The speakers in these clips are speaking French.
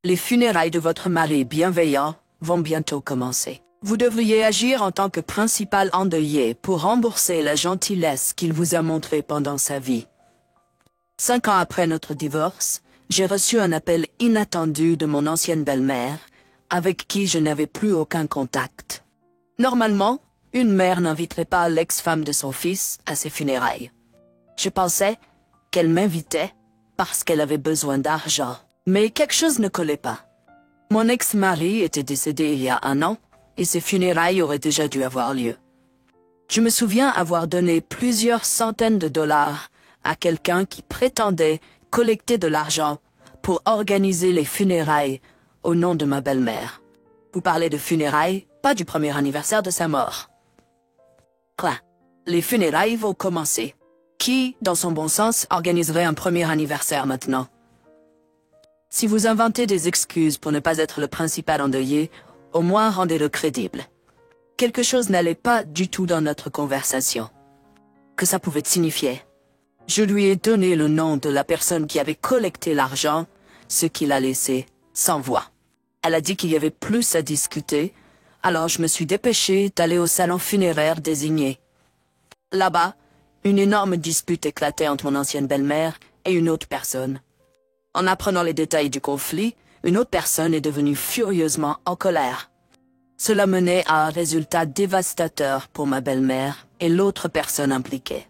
Les funérailles de votre mari bienveillant vont bientôt commencer. Vous devriez agir en tant que principal endeuillé pour rembourser la gentillesse qu'il vous a montrée pendant sa vie. 5 ans après notre divorce, j'ai reçu un appel inattendu de mon ancienne belle-mère, avec qui je n'avais plus aucun contact. Normalement, une mère n'inviterait pas l'ex-femme de son fils à ses funérailles. Je pensais qu'elle m'invitait parce qu'elle avait besoin d'argent. Mais quelque chose ne collait pas. Mon ex-mari était décédé il y a 1 an, et ses funérailles auraient déjà dû avoir lieu. Je me souviens avoir donné plusieurs centaines de dollars à quelqu'un qui prétendait collecter de l'argent pour organiser les funérailles au nom de ma belle-mère. Vous parlez de funérailles, pas du premier anniversaire de sa mort. Quoi? Les funérailles vont commencer. Qui, dans son bon sens, organiserait un premier anniversaire maintenant? Si vous inventez des excuses pour ne pas être le principal endeuillé, au moins rendez-le crédible. Quelque chose n'allait pas du tout dans notre conversation. Que ça pouvait signifier? Je lui ai donné le nom de la personne qui avait collecté l'argent, ce qui l'a laissé sans voix. Elle a dit qu'il y avait plus à discuter, alors je me suis dépêchée d'aller au salon funéraire désigné. Là-bas, une énorme dispute éclatait entre mon ancienne belle-mère et une autre personne. En apprenant les détails du conflit, une autre personne est devenue furieusement en colère. Cela menait à un résultat dévastateur pour ma belle-mère et l'autre personne impliquée.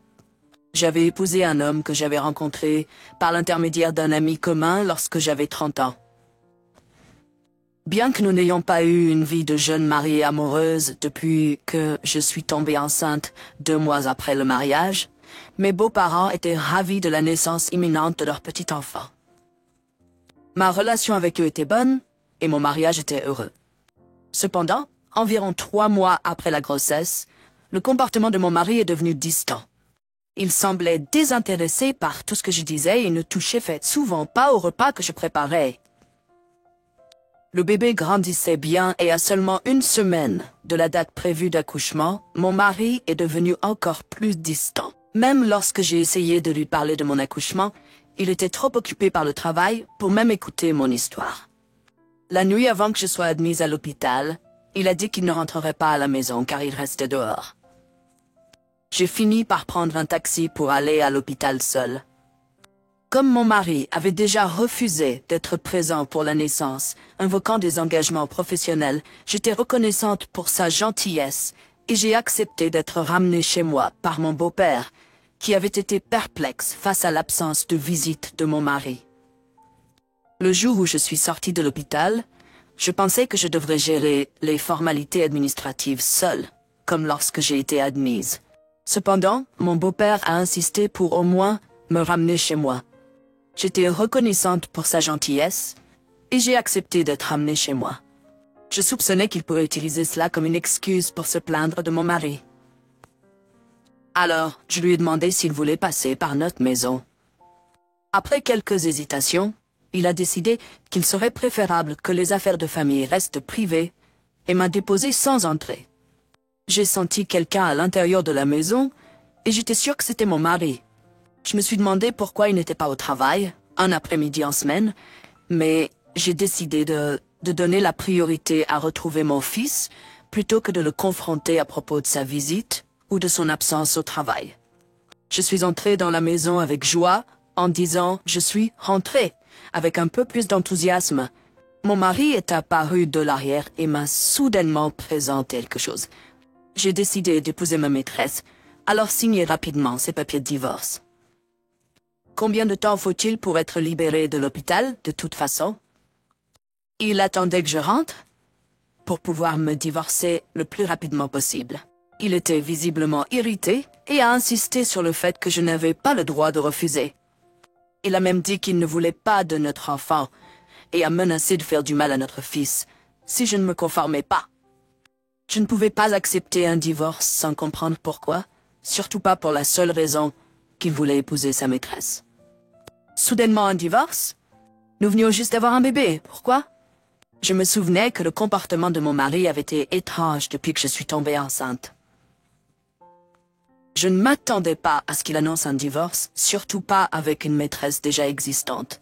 J'avais épousé un homme que j'avais rencontré par l'intermédiaire d'un ami commun lorsque j'avais 30 ans. Bien que nous n'ayons pas eu une vie de jeune mariée amoureuse depuis que je suis tombée enceinte 2 mois après le mariage, mes beaux-parents étaient ravis de la naissance imminente de leur petit enfant. Ma relation avec eux était bonne et mon mariage était heureux. Cependant, environ 3 mois après la grossesse, le comportement de mon mari est devenu distant. Il semblait désintéressé par tout ce que je disais et ne touchait souvent pas au repas que je préparais. Le bébé grandissait bien et à seulement 1 semaine de la date prévue d'accouchement, mon mari est devenu encore plus distant. Même lorsque j'ai essayé de lui parler de mon accouchement, il était trop occupé par le travail pour même écouter mon histoire. La nuit avant que je sois admise à l'hôpital, il a dit qu'il ne rentrerait pas à la maison car il restait dehors. J'ai fini par prendre un taxi pour aller à l'hôpital seul. Comme mon mari avait déjà refusé d'être présent pour la naissance, invoquant des engagements professionnels, j'étais reconnaissante pour sa gentillesse et j'ai accepté d'être ramenée chez moi par mon beau-père, qui avait été perplexe face à l'absence de visite de mon mari. Le jour où je suis sortie de l'hôpital, je pensais que je devrais gérer les formalités administratives seule, comme lorsque j'ai été admise. Cependant, mon beau-père a insisté pour au moins me ramener chez moi. J'étais reconnaissante pour sa gentillesse et j'ai accepté d'être ramenée chez moi. Je soupçonnais qu'il pourrait utiliser cela comme une excuse pour se plaindre de mon mari. Alors, je lui ai demandé s'il voulait passer par notre maison. Après quelques hésitations, il a décidé qu'il serait préférable que les affaires de famille restent privées et m'a déposé sans entrée. J'ai senti quelqu'un à l'intérieur de la maison et j'étais sûre que c'était mon mari. Je me suis demandé pourquoi il n'était pas au travail, un après-midi en semaine, mais j'ai décidé de donner la priorité à retrouver mon fils plutôt que de le confronter à propos de sa visite ou de son absence au travail. Je suis entrée dans la maison avec joie en disant « Je suis rentrée » avec un peu plus d'enthousiasme. Mon mari est apparu de l'arrière et m'a soudainement présenté quelque chose. J'ai décidé d'épouser ma maîtresse, alors signez rapidement ces papiers de divorce. Combien de temps faut-il pour être libéré de l'hôpital, de toute façon? Il attendait que je rentre pour pouvoir me divorcer le plus rapidement possible. Il était visiblement irrité et a insisté sur le fait que je n'avais pas le droit de refuser. Il a même dit qu'il ne voulait pas de notre enfant et a menacé de faire du mal à notre fils si je ne me conformais pas. Je ne pouvais pas accepter un divorce sans comprendre pourquoi, surtout pas pour la seule raison qu'il voulait épouser sa maîtresse. Soudainement un divorce? Nous venions juste d'avoir un bébé, pourquoi? Je me souvenais que le comportement de mon mari avait été étrange depuis que je suis tombée enceinte. Je ne m'attendais pas à ce qu'il annonce un divorce, surtout pas avec une maîtresse déjà existante.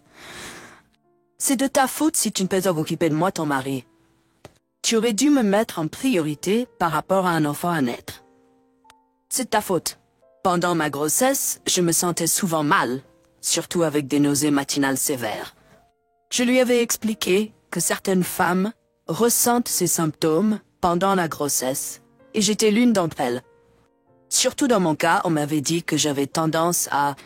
C'est de ta faute si tu ne peux pas t'occuper de moi, ton mari. Tu aurais dû me mettre en priorité par rapport à un enfant à naître. C'est de ta faute. Pendant ma grossesse, je me sentais souvent mal, surtout avec des nausées matinales sévères. Je lui avais expliqué que certaines femmes ressentent ces symptômes pendant la grossesse, et j'étais l'une d'entre elles. Surtout dans mon cas, on m'avait dit que j'avais tendance à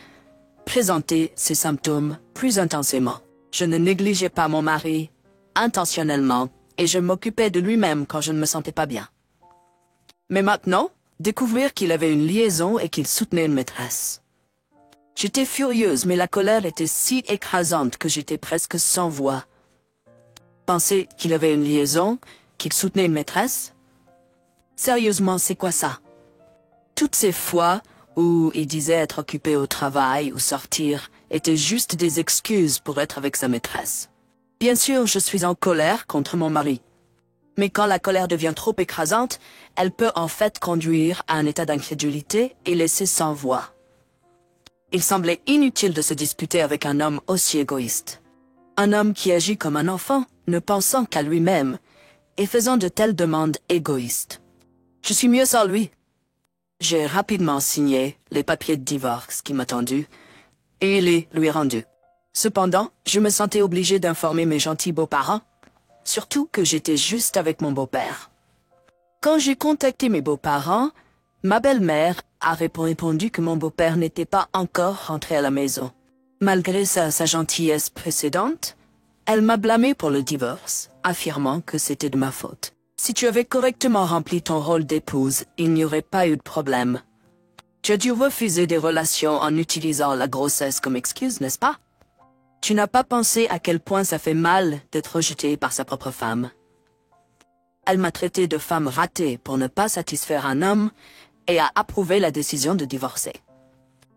présenter ces symptômes plus intensément. Je ne négligeais pas mon mari intentionnellement, et je m'occupais de lui-même quand je ne me sentais pas bien. Mais maintenant, découvrir qu'il avait une liaison et qu'il soutenait une maîtresse. J'étais furieuse, mais la colère était si écrasante que j'étais presque sans voix. Penser qu'il avait une liaison, qu'il soutenait une maîtresse? Sérieusement, c'est quoi ça? Toutes ces fois où il disait être occupé au travail ou sortir étaient juste des excuses pour être avec sa maîtresse. Bien sûr, je suis en colère contre mon mari. Mais quand la colère devient trop écrasante, elle peut en fait conduire à un état d'incrédulité et laisser sans voix. Il semblait inutile de se disputer avec un homme aussi égoïste. Un homme qui agit comme un enfant, ne pensant qu'à lui-même, et faisant de telles demandes égoïstes. Je suis mieux sans lui. J'ai rapidement signé les papiers de divorce qui m'attendaient, et les lui rendus. Cependant, je me sentais obligée d'informer mes gentils beaux-parents, surtout que j'étais juste avec mon beau-père. Quand j'ai contacté mes beaux-parents, ma belle-mère a répondu que mon beau-père n'était pas encore rentré à la maison. Malgré sa gentillesse précédente, elle m'a blâmé pour le divorce, affirmant que c'était de ma faute. Si tu avais correctement rempli ton rôle d'épouse, il n'y aurait pas eu de problème. Tu as dû refuser des relations en utilisant la grossesse comme excuse, n'est-ce pas? Tu n'as pas pensé à quel point ça fait mal d'être rejeté par sa propre femme. Elle m'a traité de femme ratée pour ne pas satisfaire un homme et a approuvé la décision de divorcer.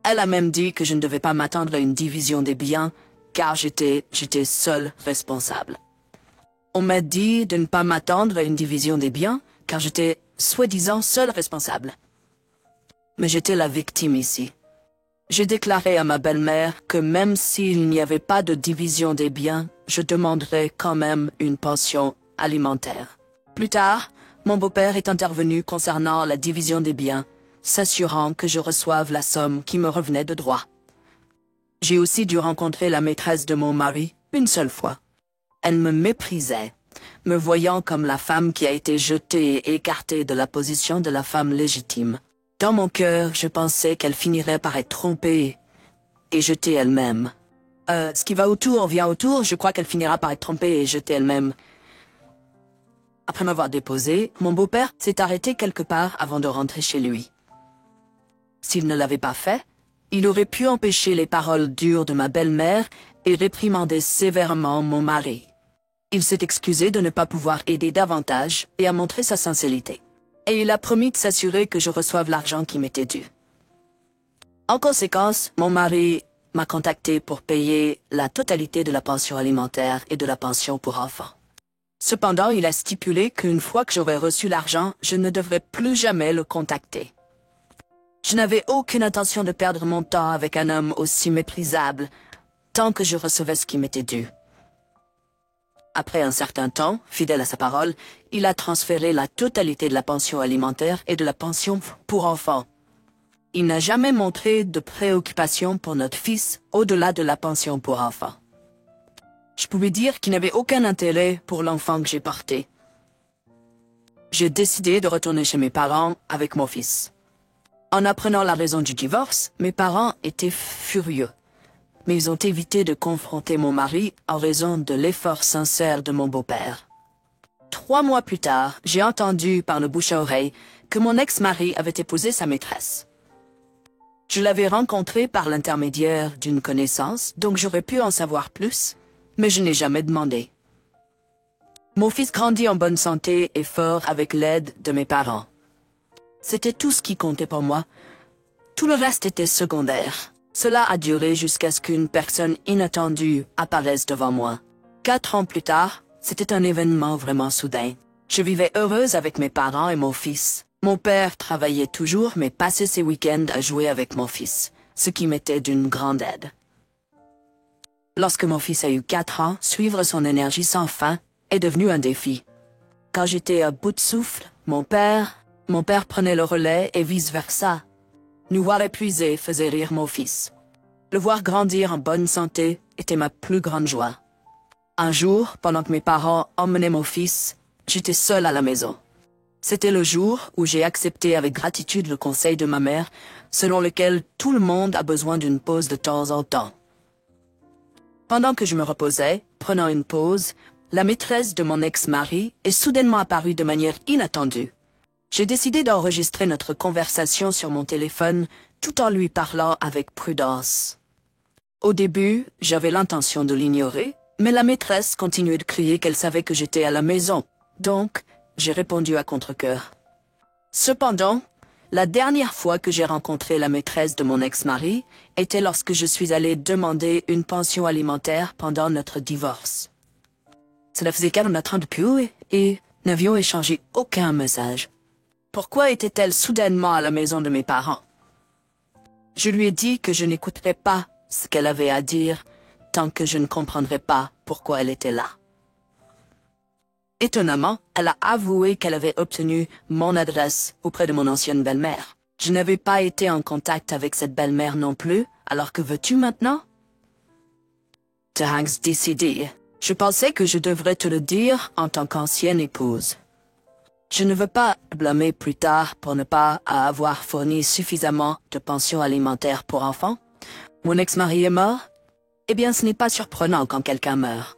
Elle a même dit que je ne devais pas m'attendre à une division des biens, car j'étais seule responsable. On m'a dit de ne pas m'attendre à une division des biens, car j'étais soi-disant seule responsable. Mais j'étais la victime ici. J'ai déclaré à ma belle-mère que même s'il n'y avait pas de division des biens, je demanderais quand même une pension alimentaire. Plus tard, mon beau-père est intervenu concernant la division des biens, s'assurant que je reçoive la somme qui me revenait de droit. J'ai aussi dû rencontrer la maîtresse de mon mari une seule fois. Elle me méprisait, me voyant comme la femme qui a été jetée et écartée de la position de la femme légitime. Dans mon cœur, je pensais qu'elle finirait par être trompée et jetée elle-même. Ce qui va autour vient autour, je crois qu'elle finira par être trompée et jetée elle-même. Après m'avoir déposé, mon beau-père s'est arrêté quelque part avant de rentrer chez lui. S'il ne l'avait pas fait, il aurait pu empêcher les paroles dures de ma belle-mère et réprimander sévèrement mon mari. Il s'est excusé de ne pas pouvoir aider davantage et a montré sa sincérité. Et il a promis de s'assurer que je reçoive l'argent qui m'était dû. En conséquence, mon mari m'a contacté pour payer la totalité de la pension alimentaire et de la pension pour enfants. Cependant, il a stipulé qu'une fois que j'aurais reçu l'argent, je ne devrais plus jamais le contacter. Je n'avais aucune intention de perdre mon temps avec un homme aussi méprisable, tant que je recevais ce qui m'était dû. Après un certain temps, fidèle à sa parole, il a transféré la totalité de la pension alimentaire et de la pension pour enfants. Il n'a jamais montré de préoccupation pour notre fils au-delà de la pension pour enfants. Je pouvais dire qu'il n'avait aucun intérêt pour l'enfant que j'ai porté. J'ai décidé de retourner chez mes parents avec mon fils. En apprenant la raison du divorce, mes parents étaient furieux. Mais ils ont évité de confronter mon mari en raison de l'effort sincère de mon beau-père. 3 mois plus tard, j'ai entendu par le bouche à oreille que mon ex-mari avait épousé sa maîtresse. Je l'avais rencontré par l'intermédiaire d'une connaissance, donc j'aurais pu en savoir plus, mais je n'ai jamais demandé. Mon fils grandit en bonne santé et fort avec l'aide de mes parents. C'était tout ce qui comptait pour moi. Tout le reste était secondaire. Cela a duré jusqu'à ce qu'une personne inattendue apparaisse devant moi. 4 ans plus tard, c'était un événement vraiment soudain. Je vivais heureuse avec mes parents et mon fils. Mon père travaillait toujours, mais passait ses week-ends à jouer avec mon fils, ce qui m'était d'une grande aide. Lorsque mon fils a eu 4 ans, suivre son énergie sans fin est devenu un défi. Quand j'étais à bout de souffle, mon père prenait le relais et vice-versa. Nous voir épuisés faisait rire mon fils. Le voir grandir en bonne santé était ma plus grande joie. Un jour, pendant que mes parents emmenaient mon fils, j'étais seule à la maison. C'était le jour où j'ai accepté avec gratitude le conseil de ma mère, selon lequel tout le monde a besoin d'une pause de temps en temps. Pendant que je me reposais, prenant une pause, la maîtresse de mon ex-mari est soudainement apparue de manière inattendue. J'ai décidé d'enregistrer notre conversation sur mon téléphone tout en lui parlant avec prudence. Au début, j'avais l'intention de l'ignorer, mais la maîtresse continuait de crier qu'elle savait que j'étais à la maison, donc j'ai répondu à contre-cœur. Cependant, la dernière fois que j'ai rencontré la maîtresse de mon ex-mari était lorsque je suis allée demander une pension alimentaire pendant notre divorce. Cela faisait 4 ans depuis et n'avions échangé aucun message. Pourquoi était-elle soudainement à la maison de mes parents? Je lui ai dit que je n'écouterais pas ce qu'elle avait à dire tant que je ne comprendrais pas pourquoi elle était là. Étonnamment, elle a avoué qu'elle avait obtenu mon adresse auprès de mon ancienne belle-mère. Je n'avais pas été en contact avec cette belle-mère non plus, alors que veux-tu maintenant? De Hanks décidé. Je pensais que je devrais te le dire en tant qu'ancienne épouse. Je ne veux pas blâmer plus tard pour ne pas avoir fourni suffisamment de pension alimentaire pour enfants. Mon ex-mari est mort? Eh bien, ce n'est pas surprenant quand quelqu'un meurt.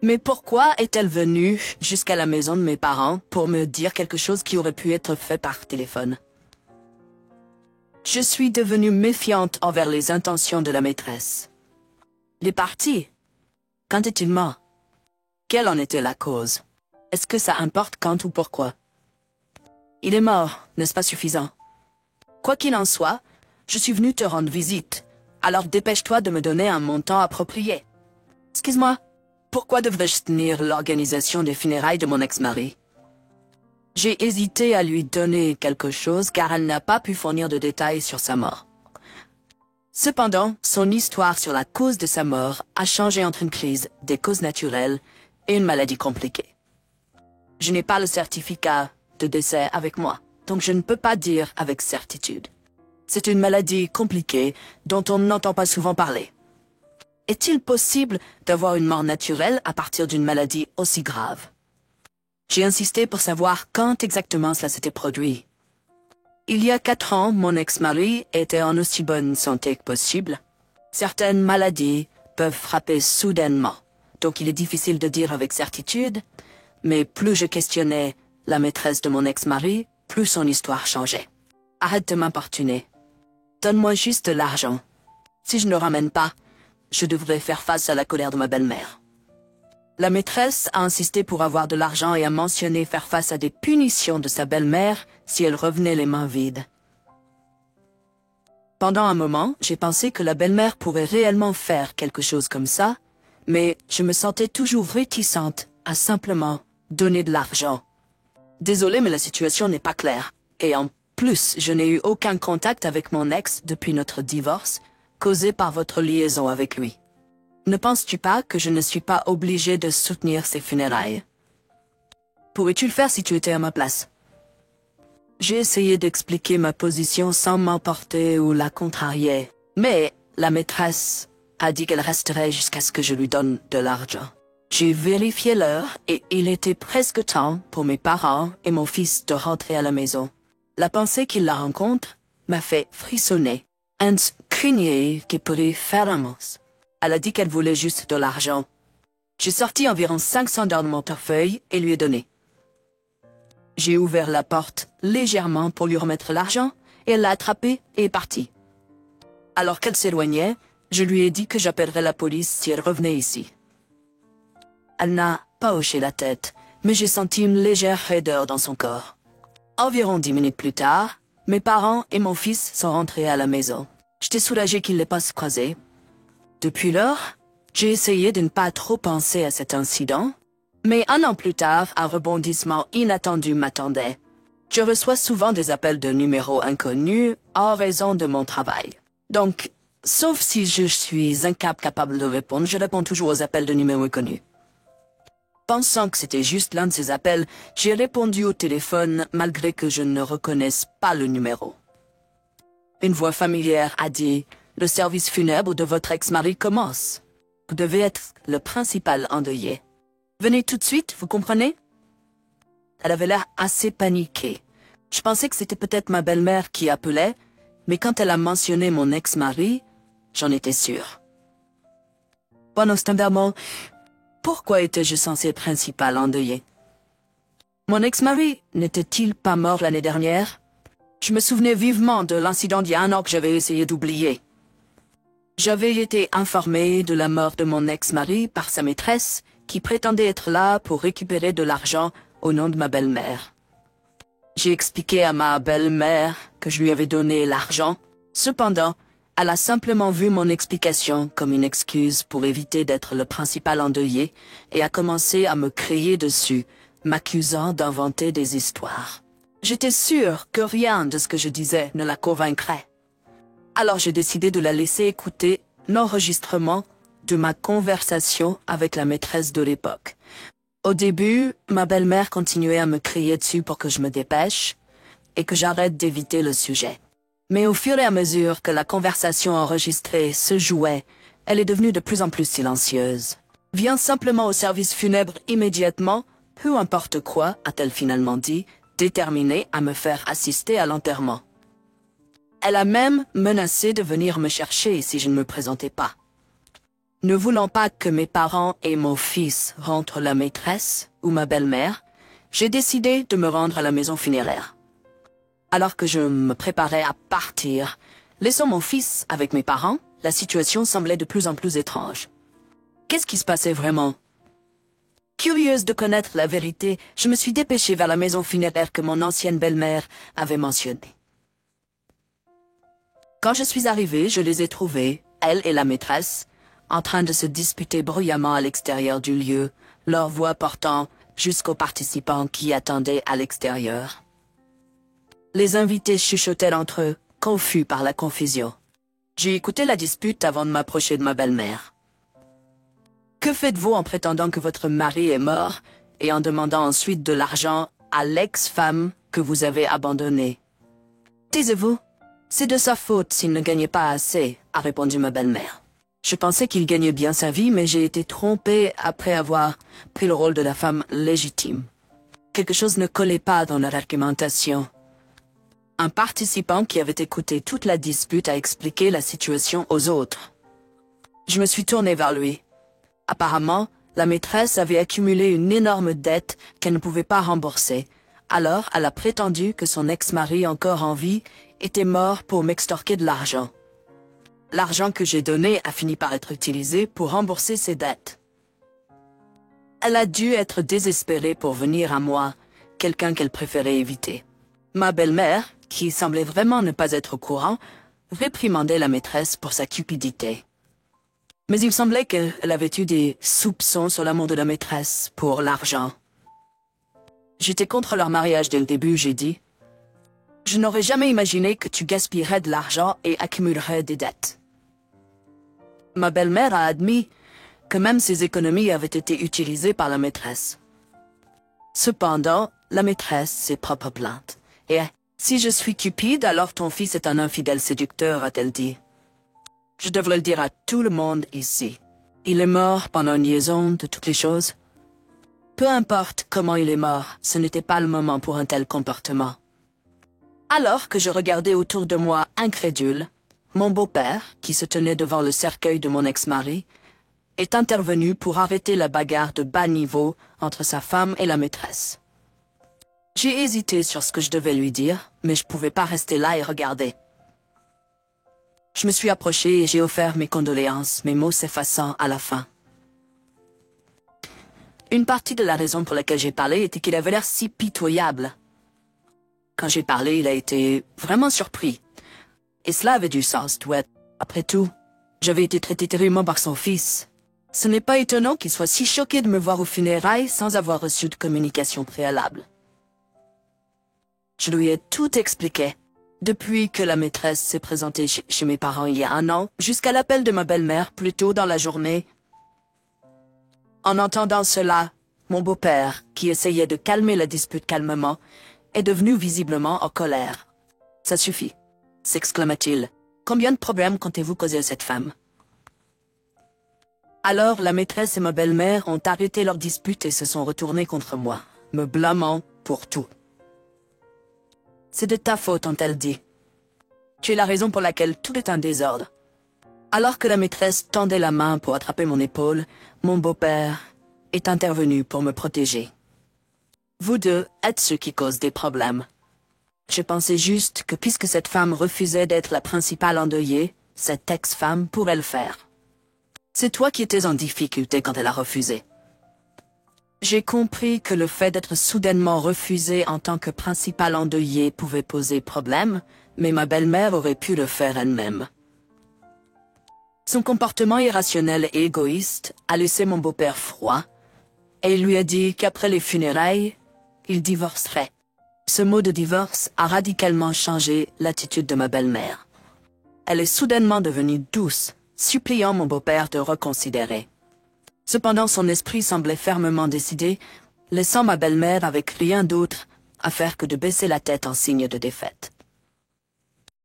Mais pourquoi est-elle venue jusqu'à la maison de mes parents pour me dire quelque chose qui aurait pu être fait par téléphone? Je suis devenue méfiante envers les intentions de la maîtresse. Il est parti. Quand est-il mort? Quelle en était la cause? Est-ce que ça importe quand ou pourquoi? Il est mort, n'est-ce pas suffisant? Quoi qu'il en soit, je suis venue te rendre visite. Alors dépêche-toi de me donner un montant approprié. Excuse-moi, pourquoi devrais-je tenir l'organisation des funérailles de mon ex-mari? J'ai hésité à lui donner quelque chose car elle n'a pas pu fournir de détails sur sa mort. Cependant, son histoire sur la cause de sa mort a changé entre une crise des causes naturelles et une maladie compliquée. Je n'ai pas le certificat de décès avec moi, donc je ne peux pas dire avec certitude. C'est une maladie compliquée dont on n'entend pas souvent parler. Est-il possible d'avoir une mort naturelle à partir d'une maladie aussi grave? J'ai insisté pour savoir quand exactement cela s'était produit. Il y a 4 ans, mon ex-mari était en aussi bonne santé que possible. Certaines maladies peuvent frapper soudainement, donc il est difficile de dire avec certitude, mais plus je questionnais la maîtresse de mon ex-mari, plus son histoire changeait. Arrête de m'importuner. Donne-moi juste l'argent. Si je ne le ramène pas, je devrais faire face à la colère de ma belle-mère. La maîtresse a insisté pour avoir de l'argent et a mentionné faire face à des punitions de sa belle-mère si elle revenait les mains vides. Pendant un moment, j'ai pensé que la belle-mère pourrait réellement faire quelque chose comme ça, mais je me sentais toujours réticente à simplement donner de l'argent. Désolée, mais la situation n'est pas claire. Et en plus, je n'ai eu aucun contact avec mon ex depuis notre divorce, causé par votre liaison avec lui. Ne penses-tu pas que je ne suis pas obligée de soutenir ses funérailles? Pourrais-tu le faire si tu étais à ma place? J'ai essayé d'expliquer ma position sans m'emporter ou la contrarier, mais la maîtresse a dit qu'elle resterait jusqu'à ce que je lui donne de l'argent. J'ai vérifié l'heure et il était presque temps pour mes parents et mon fils de rentrer à la maison. La pensée qu'ils la rencontrent m'a fait frissonner. Hans craignait qu'il pourrait faire un mousse. Elle a dit qu'elle voulait juste de l'argent. J'ai sorti environ 500 $ de mon portefeuille et lui ai donné. J'ai ouvert la porte légèrement pour lui remettre l'argent et elle l'a attrapé et est partie. Alors qu'elle s'éloignait, je lui ai dit que j'appellerais la police si elle revenait ici. Elle n'a pas hoché la tête, mais j'ai senti une légère raideur dans son corps. Environ 10 minutes plus tard, mes parents et mon fils sont rentrés à la maison. J'étais soulagée qu'ils n'aient pas se croiser. Depuis lors, j'ai essayé de ne pas trop penser à cet incident, mais 1 an plus tard, un rebondissement inattendu m'attendait. Je reçois souvent des appels de numéros inconnus en raison de mon travail. Donc, Sauf si je suis incapable de répondre, je réponds toujours aux appels de numéros inconnus. Pensant que c'était juste l'un de ces appels, j'ai répondu au téléphone malgré que je ne reconnaisse pas le numéro. Une voix familière a dit « Le service funèbre de votre ex-mari commence. Vous devez être le principal endeuillé. Venez tout de suite, vous comprenez ?» Elle avait l'air assez paniquée. Je pensais que c'était peut-être ma belle-mère qui appelait, mais quand elle a mentionné mon ex-mari, j'en étais sûre. Bon, standardement, pourquoi étais-je censé être principal endeuillé? Mon ex-mari n'était-il pas mort l'année dernière? Je me souvenais vivement de l'incident d'il y a 1 an que j'avais essayé d'oublier. J'avais été informée de la mort de mon ex-mari par sa maîtresse, qui prétendait être là pour récupérer de l'argent au nom de ma belle-mère. J'ai expliqué à ma belle-mère que je lui avais donné l'argent. Cependant, elle a simplement vu mon explication comme une excuse pour éviter d'être le principal endeuillé et a commencé à me crier dessus, m'accusant d'inventer des histoires. J'étais sûre que rien de ce que je disais ne la convaincrait. Alors j'ai décidé de la laisser écouter l'enregistrement de ma conversation avec la maîtresse de l'époque. Au début, ma belle-mère continuait à me crier dessus pour que je me dépêche et que j'arrête d'éviter le sujet. Mais au fur et à mesure que la conversation enregistrée se jouait, elle est devenue de plus en plus silencieuse. « Viens simplement au service funèbre immédiatement, peu importe quoi, a-t-elle finalement dit, déterminée à me faire assister à l'enterrement. Elle a même menacé de venir me chercher si je ne me présentais pas. Ne voulant pas que mes parents et mon fils rentrent la maîtresse ou ma belle-mère, j'ai décidé de me rendre à la maison funéraire. Alors que je me préparais à partir, laissant mon fils avec mes parents, la situation semblait de plus en plus étrange. Qu'est-ce qui se passait vraiment? Curieuse de connaître la vérité, je me suis dépêchée vers la maison funéraire que mon ancienne belle-mère avait mentionnée. Quand je suis arrivée, je les ai trouvés, elle et la maîtresse, en train de se disputer bruyamment à l'extérieur du lieu, leur voix portant jusqu'aux participants qui attendaient à l'extérieur. Les invités chuchotaient entre eux, confus par la confusion. J'ai écouté la dispute avant de m'approcher de ma belle-mère. « Que faites-vous en prétendant que votre mari est mort et en demandant ensuite de l'argent à l'ex-femme que vous avez abandonnée? »« Taisez-vous. C'est de sa faute s'il ne gagnait pas assez, » a répondu ma belle-mère. Je pensais qu'il gagnait bien sa vie, mais j'ai été trompée après avoir pris le rôle de la femme légitime. Quelque chose ne collait pas dans leur argumentation. Un participant qui avait écouté toute la dispute a expliqué la situation aux autres. Je me suis tournée vers lui. Apparemment, la maîtresse avait accumulé une énorme dette qu'elle ne pouvait pas rembourser. Alors, elle a prétendu que son ex-mari encore en vie était mort pour m'extorquer de l'argent. L'argent que j'ai donné a fini par être utilisé pour rembourser ses dettes. Elle a dû être désespérée pour venir à moi, quelqu'un qu'elle préférait éviter. Ma belle-mère, qui semblait vraiment ne pas être au courant, réprimandait la maîtresse pour sa cupidité. Mais il semblait qu'elle avait eu des soupçons sur l'amour de la maîtresse pour l'argent. J'étais contre leur mariage dès le début, j'ai dit. Je n'aurais jamais imaginé que tu gaspillerais de l'argent et accumulerais des dettes. Ma belle-mère a admis que même ses économies avaient été utilisées par la maîtresse. Cependant, la maîtresse s'est propre plainte. Et si je suis cupide, alors ton fils est un infidèle séducteur, a-t-elle dit. Je devrais le dire à tout le monde ici. Il est mort pendant une liaison de toutes les choses. Peu importe comment il est mort, ce n'était pas le moment pour un tel comportement. Alors que je regardais autour de moi incrédule, mon beau-père, qui se tenait devant le cercueil de mon ex-mari, est intervenu pour arrêter la bagarre de bas niveau entre sa femme et la maîtresse. J'ai hésité sur ce que je devais lui dire, mais je ne pouvais pas rester là et regarder. Je me suis approchée et j'ai offert mes condoléances, mes mots s'effaçant à la fin. Une partie de la raison pour laquelle j'ai parlé était qu'il avait l'air si pitoyable. Quand j'ai parlé, il a été vraiment surpris. Et cela avait du sens, ouais. Après tout, j'avais été traitée terriblement par son fils. Ce n'est pas étonnant qu'il soit si choqué de me voir aux funérailles sans avoir reçu de communication préalable. Je lui ai tout expliqué. Depuis que la maîtresse s'est présentée chez mes parents il y a 1 an, jusqu'à l'appel de ma belle-mère plus tôt dans la journée. En entendant cela, mon beau-père, qui essayait de calmer la dispute calmement, est devenu visiblement en colère. « Ça suffit », s'exclama-t-il. « Combien de problèmes comptez-vous causer à cette femme ?» Alors la maîtresse et ma belle-mère ont arrêté leur dispute et se sont retournés contre moi, me blâmant pour tout. « C'est de ta faute, ont-elles dit. Tu es la raison pour laquelle tout est un désordre. » Alors que la maîtresse tendait la main pour attraper mon épaule, mon beau-père est intervenu pour me protéger. « Vous deux êtes ceux qui causent des problèmes. Je pensais juste que puisque cette femme refusait d'être la principale endeuillée, cette ex-femme pourrait le faire. C'est toi qui étais en difficulté quand elle a refusé. » J'ai compris que le fait d'être soudainement refusé en tant que principale endeuillée pouvait poser problème, mais ma belle-mère aurait pu le faire elle-même. Son comportement irrationnel et égoïste a laissé mon beau-père froid, et il lui a dit qu'après les funérailles, il divorcerait. Ce mot de divorce a radicalement changé l'attitude de ma belle-mère. Elle est soudainement devenue douce, suppliant mon beau-père de reconsidérer. Cependant, son esprit semblait fermement décidé, laissant ma belle-mère avec rien d'autre à faire que de baisser la tête en signe de défaite.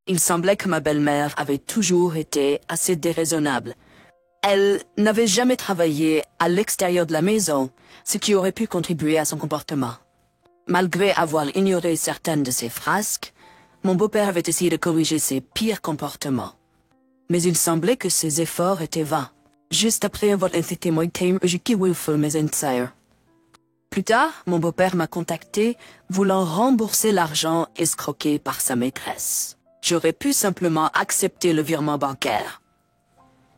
Il semblait que ma belle-mère avait toujours été assez déraisonnable. Elle n'avait jamais travaillé à l'extérieur de la maison, ce qui aurait pu contribuer à son comportement. Malgré avoir ignoré certaines de ses frasques, mon beau-père avait essayé de corriger ses pires comportements. Mais il semblait que ses efforts étaient vains. Juste après avoir été témoin Plus tard, mon beau-père m'a contacté, voulant rembourser l'argent escroqué par sa maîtresse. J'aurais pu simplement accepter le virement bancaire.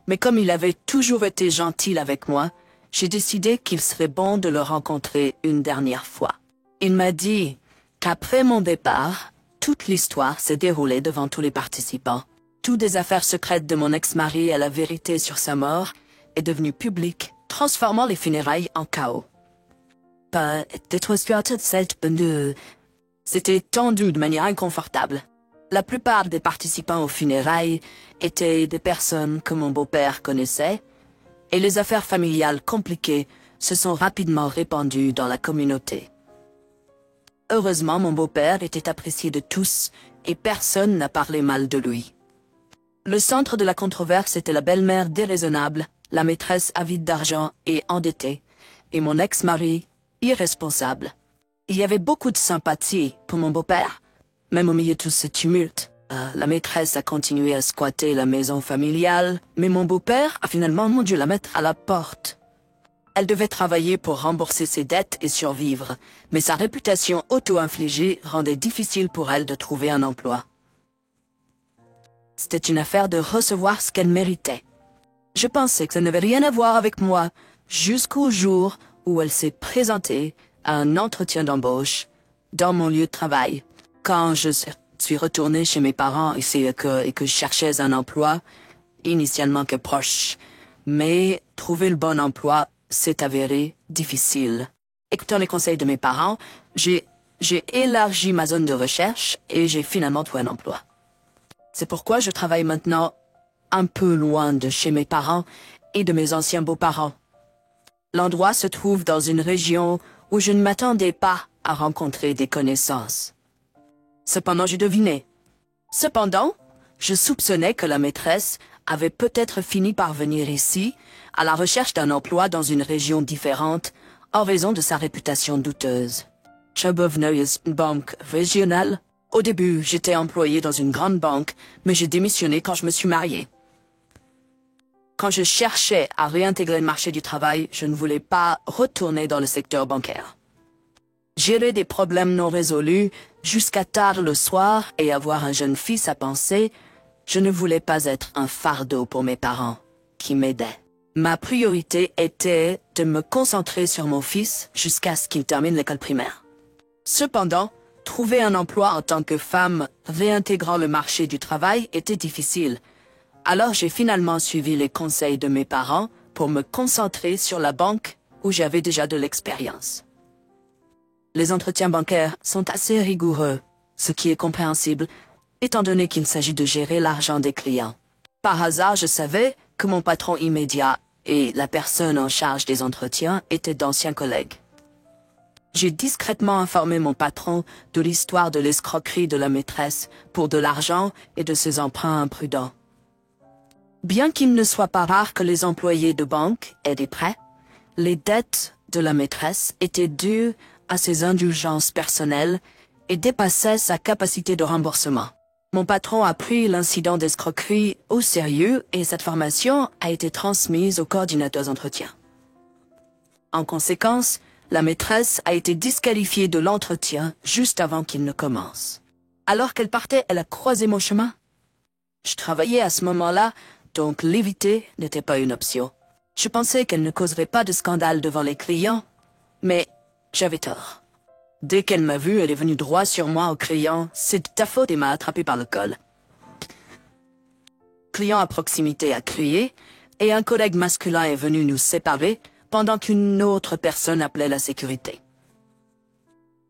Mais comme il avait toujours été gentil avec moi, j'ai décidé qu'il serait bon de le rencontrer une dernière fois. Il m'a dit qu'après mon départ, toute l'histoire s'est déroulée devant tous les participants. Toutes des affaires secrètes de mon ex-mari et la vérité sur sa mort est devenue publique, transformant les funérailles en chaos. C'était tendu de manière inconfortable. La plupart des participants aux funérailles étaient des personnes que mon beau-père connaissait, et les affaires familiales compliquées se sont rapidement répandues dans la communauté. Heureusement, mon beau-père était apprécié de tous, et personne n'a parlé mal de lui. Le centre de la controverse était la belle-mère déraisonnable, la maîtresse avide d'argent et endettée, et mon ex-mari irresponsable. Il y avait beaucoup de sympathie pour mon beau-père. Même au milieu de tout ce tumulte, la maîtresse a continué à squatter la maison familiale, mais mon beau-père a finalement dû la mettre à la porte. Elle devait travailler pour rembourser ses dettes et survivre, mais sa réputation auto-infligée rendait difficile pour elle de trouver un emploi. C'était une affaire de recevoir ce qu'elle méritait. Je pensais que ça n'avait rien à voir avec moi, jusqu'au jour où elle s'est présentée à un entretien d'embauche dans mon lieu de travail. Quand je suis retourné chez mes parents et que je cherchais un emploi, initialement que proche, mais trouver le bon emploi s'est avéré difficile. Écoutant les conseils de mes parents, j'ai élargi ma zone de recherche et j'ai finalement trouvé un emploi. C'est pourquoi je travaille maintenant un peu loin de chez mes parents et de mes anciens beaux-parents. L'endroit se trouve dans une région où je ne m'attendais pas à rencontrer des connaissances. Cependant, j'ai deviné. Cependant, je soupçonnais que la maîtresse avait peut-être fini par venir ici, à la recherche d'un emploi dans une région différente, en raison de sa réputation douteuse. Une banque régionale. Au début, j'étais employé dans une grande banque, mais j'ai démissionné quand je me suis marié. Quand je cherchais à réintégrer le marché du travail, je ne voulais pas retourner dans le secteur bancaire. Gérer des problèmes non résolus jusqu'à tard le soir et avoir un jeune fils à penser, je ne voulais pas être un fardeau pour mes parents, qui m'aidaient. Ma priorité était de me concentrer sur mon fils jusqu'à ce qu'il termine l'école primaire. Cependant, trouver un emploi en tant que femme réintégrant le marché du travail était difficile. Alors j'ai finalement suivi les conseils de mes parents pour me concentrer sur la banque où j'avais déjà de l'expérience. Les entretiens bancaires sont assez rigoureux, ce qui est compréhensible, étant donné qu'il s'agit de gérer l'argent des clients. Par hasard, je savais que mon patron immédiat et la personne en charge des entretiens étaient d'anciens collègues. J'ai discrètement informé mon patron de l'histoire de l'escroquerie de la maîtresse pour de l'argent et de ses emprunts imprudents. Bien qu'il ne soit pas rare que les employés de banque aient des prêts, les dettes de la maîtresse étaient dues à ses indulgences personnelles et dépassaient sa capacité de remboursement. Mon patron a pris l'incident d'escroquerie au sérieux et cette formation a été transmise aux coordinateurs d'entretien. En conséquence, la maîtresse a été disqualifiée de l'entretien juste avant qu'il ne commence. Alors qu'elle partait, elle a croisé mon chemin. Je travaillais à ce moment-là, donc l'éviter n'était pas une option. Je pensais qu'elle ne causerait pas de scandale devant les clients, mais j'avais tort. Dès qu'elle m'a vu, elle est venue droit sur moi en criant « C'est de ta faute » et m'a attrapé par le col. Client à proximité a crié et un collègue masculin est venu nous séparer pendant qu'une autre personne appelait la sécurité.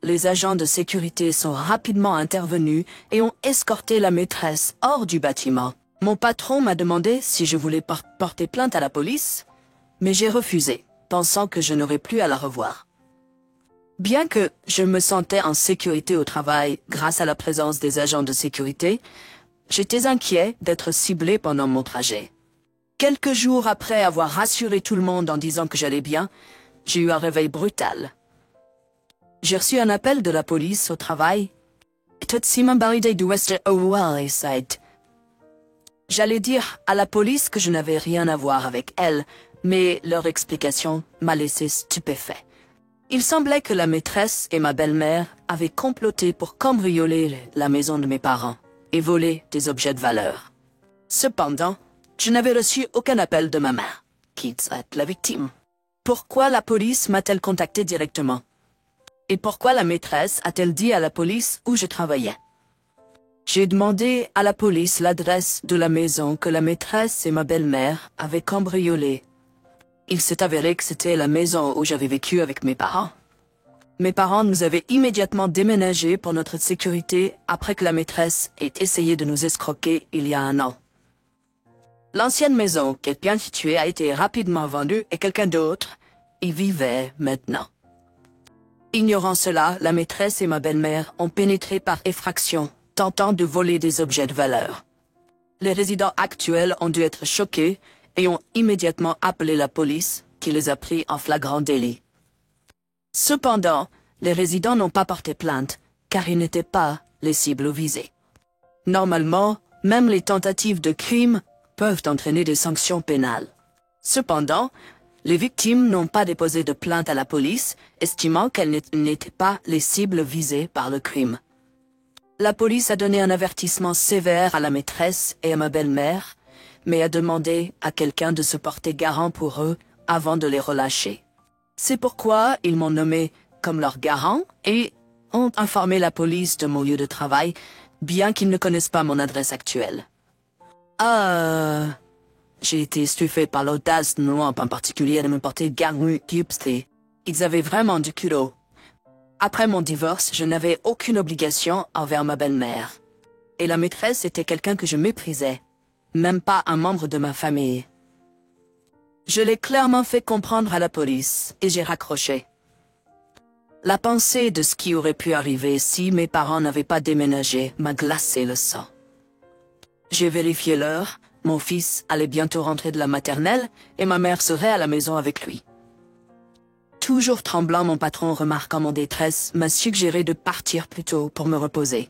Les agents de sécurité sont rapidement intervenus et ont escorté la maîtresse hors du bâtiment. Mon patron m'a demandé si je voulais porter plainte à la police, mais j'ai refusé, pensant que je n'aurais plus à la revoir. Bien que je me sentais en sécurité au travail grâce à la présence des agents de sécurité, j'étais inquiet d'être ciblé pendant mon trajet. Quelques jours après avoir rassuré tout le monde en disant que j'allais bien, j'ai eu un réveil brutal. J'ai reçu un appel de la police au travail. J'allais dire à la police que je n'avais rien à voir avec elle, mais leur explication m'a laissé stupéfait. Il semblait que la maîtresse et ma belle-mère avaient comploté pour cambrioler la maison de mes parents et voler des objets de valeur. Cependant, je n'avais reçu aucun appel de ma mère, qui est la victime. Pourquoi la police m'a-t-elle contacté directement? Et pourquoi la maîtresse a-t-elle dit à la police où je travaillais? J'ai demandé à la police l'adresse de la maison que la maîtresse et ma belle-mère avaient cambriolée. Il s'est avéré que c'était la maison où j'avais vécu avec mes parents. Mes parents nous avaient immédiatement déménagé pour notre sécurité après que la maîtresse ait essayé de nous escroquer il y a 1 an. L'ancienne maison, qui est bien située, a été rapidement vendue et quelqu'un d'autre y vivait maintenant. Ignorant cela, la maîtresse et ma belle-mère ont pénétré par effraction, tentant de voler des objets de valeur. Les résidents actuels ont dû être choqués et ont immédiatement appelé la police, qui les a pris en flagrant délit. Cependant, les résidents n'ont pas porté plainte, car ils n'étaient pas les cibles visées. Normalement, même les tentatives de crime peuvent entraîner des sanctions pénales. Cependant, les victimes n'ont pas déposé de plainte à la police, estimant qu'elles n'étaient pas les cibles visées par le crime. La police a donné un avertissement sévère à la maîtresse et à ma belle-mère, mais a demandé à quelqu'un de se porter garant pour eux avant de les relâcher. C'est pourquoi ils m'ont nommé comme leur garant et ont informé la police de mon lieu de travail, bien qu'ils ne connaissent pas mon adresse actuelle. J'ai été stupéfait par l'audace de Noam en particulier de me porter garant. Ils avaient vraiment du culot. Après mon divorce, je n'avais aucune obligation envers ma belle-mère. Et la maîtresse était quelqu'un que je méprisais, même pas un membre de ma famille. Je l'ai clairement fait comprendre à la police et j'ai raccroché. La pensée de ce qui aurait pu arriver si mes parents n'avaient pas déménagé m'a glacé le sang. J'ai vérifié l'heure, mon fils allait bientôt rentrer de la maternelle et ma mère serait à la maison avec lui. Toujours tremblant, mon patron, remarquant mon détresse, m'a suggéré de partir plus tôt pour me reposer.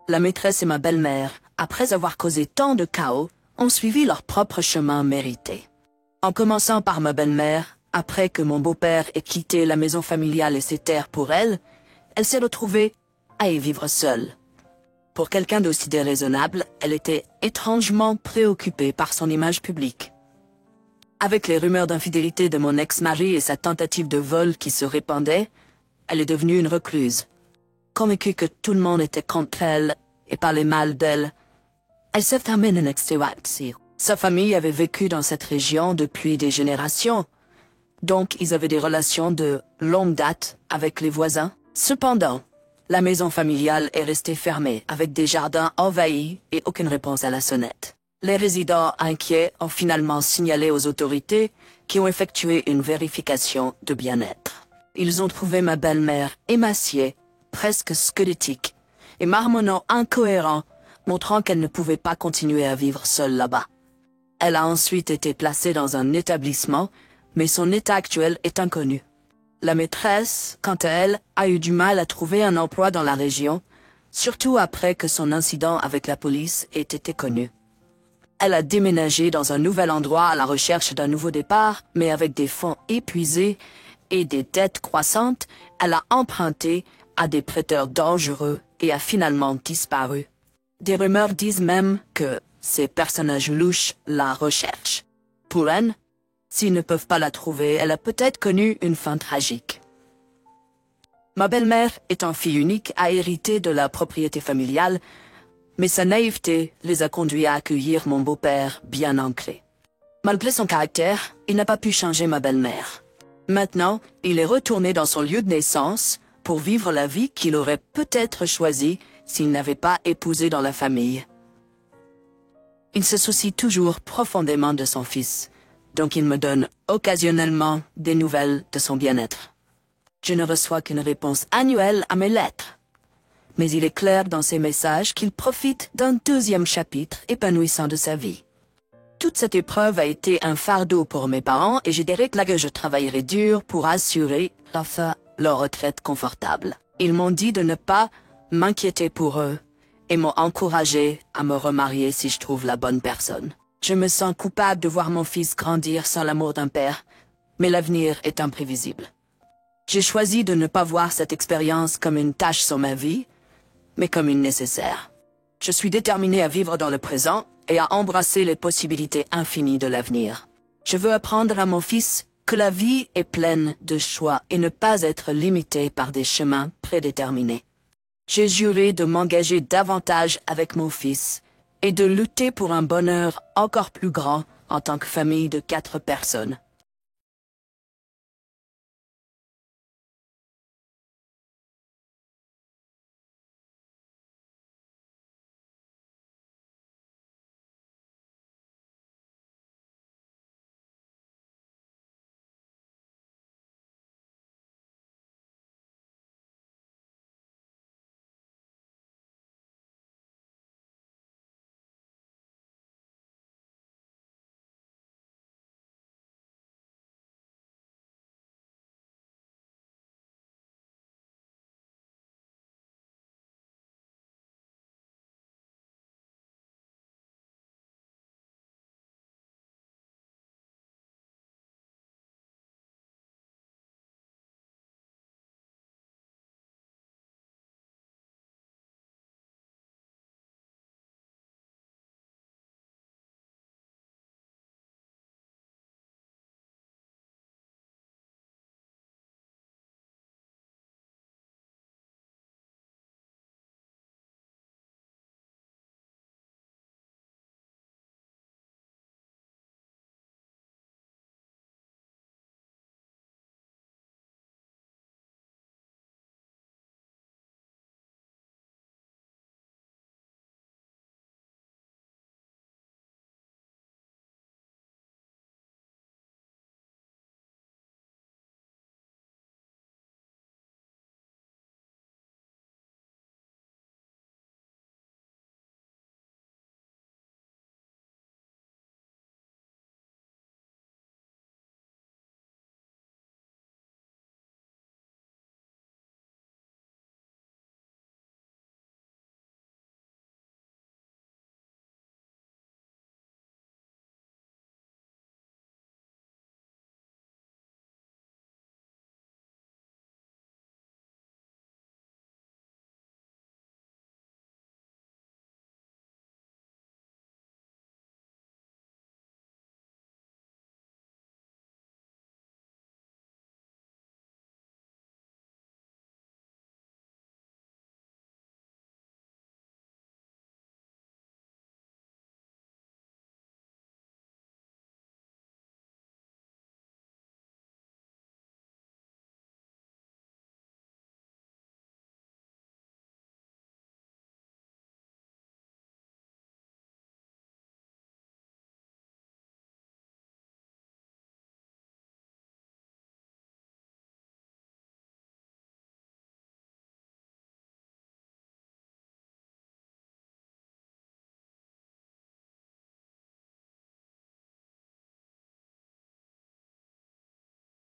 La maîtresse et ma belle-mère, après avoir causé tant de chaos, ont suivi leur propre chemin mérité. En commençant par ma belle-mère, après que mon beau-père ait quitté la maison familiale et ses terres pour elle, elle s'est retrouvée à y vivre seule. Pour quelqu'un d'aussi déraisonnable, elle était étrangement préoccupée par son image publique. Avec les rumeurs d'infidélité de mon ex-mari et sa tentative de vol qui se répandaient, elle est devenue une recluse. Convaincue que tout le monde était contre elle et parlait mal d'elle, elle s'est terminée une extraction. Sa famille avait vécu dans cette région depuis des générations, donc ils avaient des relations de longue date avec les voisins. Cependant, La maison familiale est restée fermée, avec des jardins envahis et aucune réponse à la sonnette. Les résidents inquiets ont finalement signalé aux autorités qui ont effectué une vérification de bien-être. Ils ont trouvé ma belle-mère émaciée, presque squelettique, et marmonnant incohérent, montrant qu'elle ne pouvait pas continuer à vivre seule là-bas. Elle a ensuite été placée dans un établissement, mais son état actuel est inconnu. La maîtresse, quant à elle, a eu du mal à trouver un emploi dans la région, surtout après que son incident avec la police ait été connu. Elle a déménagé dans un nouvel endroit à la recherche d'un nouveau départ, mais avec des fonds épuisés et des dettes croissantes, elle a emprunté à des prêteurs dangereux et a finalement disparu. Des rumeurs disent même que ces personnages louches la recherchent. Pour elle, s'ils ne peuvent pas la trouver, elle a peut-être connu une fin tragique. Ma belle-mère, étant fille unique, a hérité de la propriété familiale, mais sa naïveté les a conduits à accueillir mon beau-père bien ancré. Malgré son caractère, il n'a pas pu changer ma belle-mère. Maintenant, il est retourné dans son lieu de naissance pour vivre la vie qu'il aurait peut-être choisie s'il n'avait pas épousé dans la famille. Il se soucie toujours profondément de son fils, donc il me donne occasionnellement des nouvelles de son bien-être. Je ne reçois qu'une réponse annuelle à mes lettres. Mais il est clair dans ses messages qu'il profite d'un deuxième chapitre épanouissant de sa vie. Toute cette épreuve a été un fardeau pour mes parents et je dirais que je travaillerai dur pour assurer, leur retraite confortable. Ils m'ont dit de ne pas m'inquiéter pour eux et m'ont encouragé à me remarier si je trouve la bonne personne. Je me sens coupable de voir mon fils grandir sans l'amour d'un père, mais l'avenir est imprévisible. J'ai choisi de ne pas voir cette expérience comme une tâche sur ma vie, mais comme une nécessaire. Je suis déterminée à vivre dans le présent et à embrasser les possibilités infinies de l'avenir. Je veux apprendre à mon fils que la vie est pleine de choix et ne pas être limitée par des chemins prédéterminés. J'ai juré de m'engager davantage avec mon fils et de lutter pour un bonheur encore plus grand en tant que famille de 4 personnes.